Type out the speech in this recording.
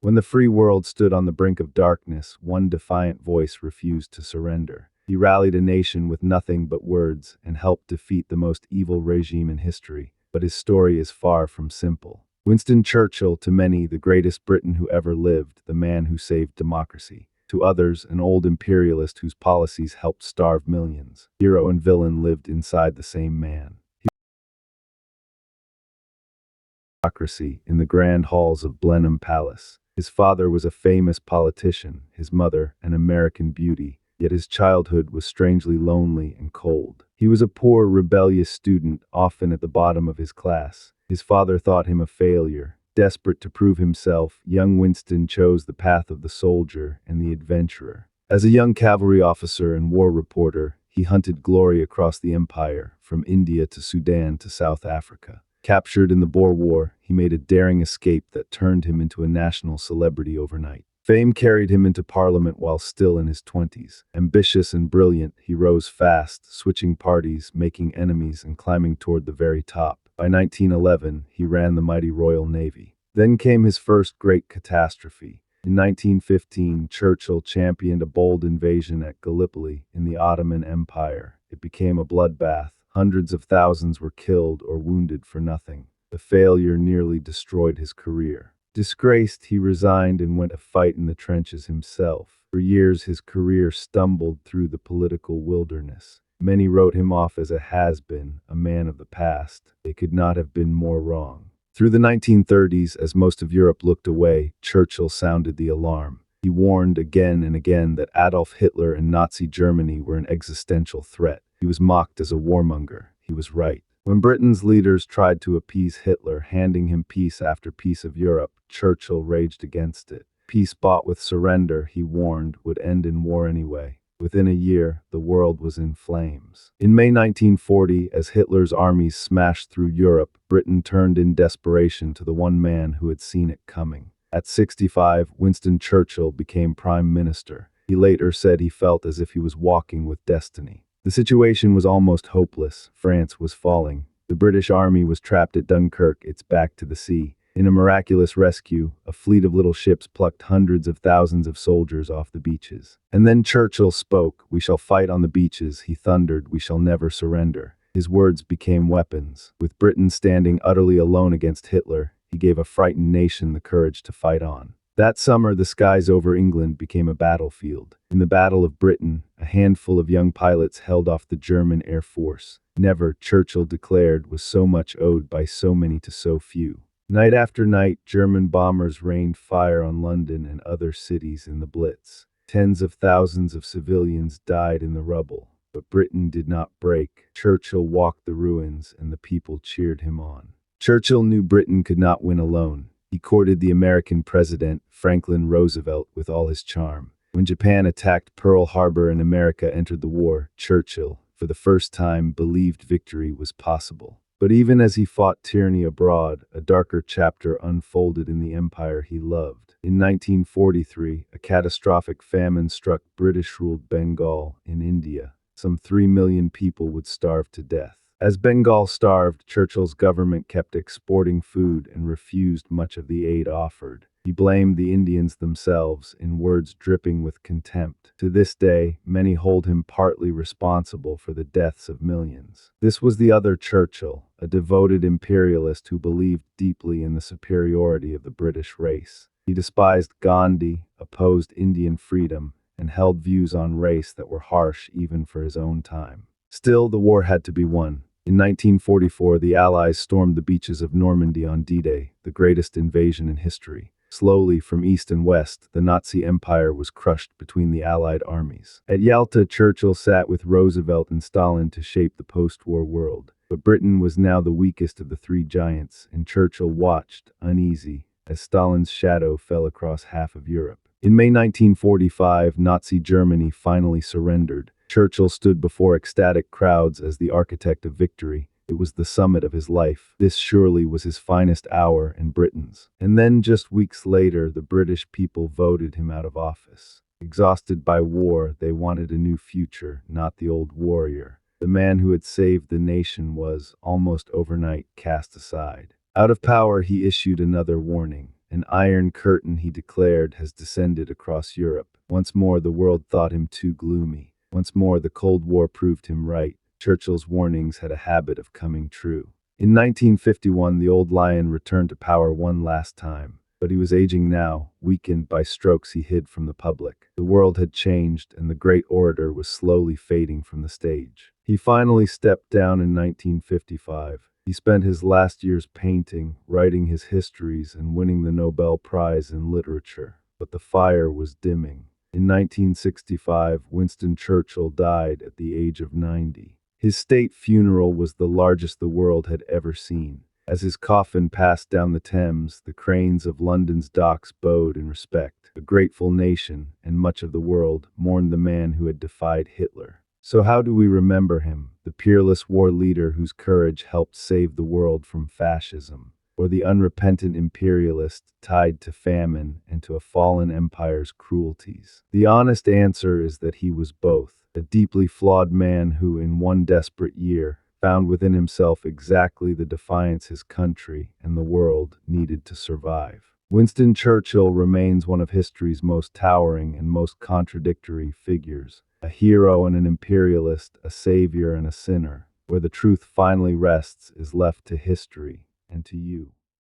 When the free world stood on the brink of darkness, one defiant voice refused to surrender. He rallied a nation with nothing but words and helped defeat the most evil regime in history. But his story is far from simple. Winston Churchill, to many, the greatest Briton who ever lived, the man who saved democracy. To others, an old imperialist whose policies helped starve millions. Hero and villain lived inside the same man. Democracy in the grand halls of Blenheim Palace. His father was a famous politician, his mother an American beauty, yet his childhood was strangely lonely and cold. He was a poor, rebellious student, often at the bottom of his class. His father thought him a failure. Desperate to prove himself, young Winston chose the path of the soldier and the adventurer. As a young cavalry officer and war reporter, he hunted glory across the empire, from India to Sudan to South Africa. Captured in the Boer War, he made a daring escape that turned him into a national celebrity overnight. Fame carried him into Parliament while still in his 20s. Ambitious and brilliant, he rose fast, switching parties, making enemies, and climbing toward the very top. By 1911, he ran the mighty Royal Navy. Then came his first great catastrophe. In 1915, Churchill championed a bold invasion at Gallipoli in the Ottoman Empire. It became a bloodbath. Hundreds of thousands were killed or wounded for nothing. The failure nearly destroyed his career. Disgraced, he resigned and went to fight in the trenches himself. For years, his career stumbled through the political wilderness. Many wrote him off as a has-been, a man of the past. They could not have been more wrong. Through the 1930s, as most of Europe looked away, Churchill sounded the alarm. He warned again and again that Adolf Hitler and Nazi Germany were an existential threat. He was mocked as a warmonger. He was right. When Britain's leaders tried to appease Hitler, handing him piece after piece of Europe, Churchill raged against it. Peace bought with surrender, he warned, would end in war anyway. Within a year, the world was in flames. In May 1940, as Hitler's armies smashed through Europe, Britain turned in desperation to the one man who had seen it coming. At 65, Winston Churchill became Prime Minister. He later said he felt as if he was walking with destiny. The situation was almost hopeless. France was falling. The British army was trapped at Dunkirk, its back to the sea. In a miraculous rescue, a fleet of little ships plucked hundreds of thousands of soldiers off the beaches. And then Churchill spoke. "We shall fight on the beaches," he thundered. "We shall never surrender." His words became weapons. With Britain standing utterly alone against Hitler, he gave a frightened nation the courage to fight on. That summer, the skies over England became a battlefield. In the Battle of Britain, a handful of young pilots held off the German Air Force. Never, Churchill declared, was so much owed by so many to so few. Night after night, German bombers rained fire on London and other cities in the Blitz. Tens of thousands of civilians died in the rubble. But Britain did not break. Churchill walked the ruins, and the people cheered him on. Churchill knew Britain could not win alone. He courted the American president, Franklin Roosevelt, with all his charm. When Japan attacked Pearl Harbor and America entered the war, Churchill, for the first time, believed victory was possible. But even as he fought tyranny abroad, a darker chapter unfolded in the empire he loved. In 1943, a catastrophic famine struck British-ruled Bengal in India. Some 3 million people would starve to death. As Bengal starved, Churchill's government kept exporting food and refused much of the aid offered. He blamed the Indians themselves, in words dripping with contempt. To this day, many hold him partly responsible for the deaths of millions. This was the other Churchill, a devoted imperialist who believed deeply in the superiority of the British race. He despised Gandhi, opposed Indian freedom, and held views on race that were harsh even for his own time. Still, the war had to be won. In 1944, the Allies stormed the beaches of Normandy on D-Day, the greatest invasion in history. Slowly, from east and west, the Nazi Empire was crushed between the Allied armies. At Yalta, Churchill sat with Roosevelt and Stalin to shape the post-war world. But Britain was now the weakest of the three giants, and Churchill watched, uneasy, as Stalin's shadow fell across half of Europe. In May 1945, Nazi Germany finally surrendered. Churchill stood before ecstatic crowds as the architect of victory. It was the summit of his life. This surely was his finest hour and Britain's. And then, just weeks later, the British people voted him out of office. Exhausted by war, they wanted a new future, not the old warrior. The man who had saved the nation was, almost overnight, cast aside. Out of power, he issued another warning. An iron curtain, he declared, has descended across Europe. Once more the world thought him too gloomy. Once more the Cold War proved him right. Churchill's warnings had a habit of coming true. In 1951, the old lion returned to power one last time. But he was aging now, weakened by strokes he hid from the public. The world had changed, and the great orator was slowly fading from the stage. He finally stepped down in 1955. He spent his last years painting, writing his histories, and winning the Nobel Prize in Literature. But the fire was dimming. In 1965, Winston Churchill died at the age of 90. His state funeral was the largest the world had ever seen. As his coffin passed down the Thames, the cranes of London's docks bowed in respect. A grateful nation, and much of the world, mourned the man who had defied Hitler. So how do we remember him? The peerless war leader whose courage helped save the world from fascism? Or the unrepentant imperialist tied to famine and to a fallen empire's cruelties? The honest answer is that he was both. A deeply flawed man who, in one desperate year, found within himself exactly the defiance his country and the world needed to survive. Winston Churchill remains one of history's most towering and most contradictory figures. A hero and an imperialist, a savior and a sinner. Where the truth finally rests is left to history and to you.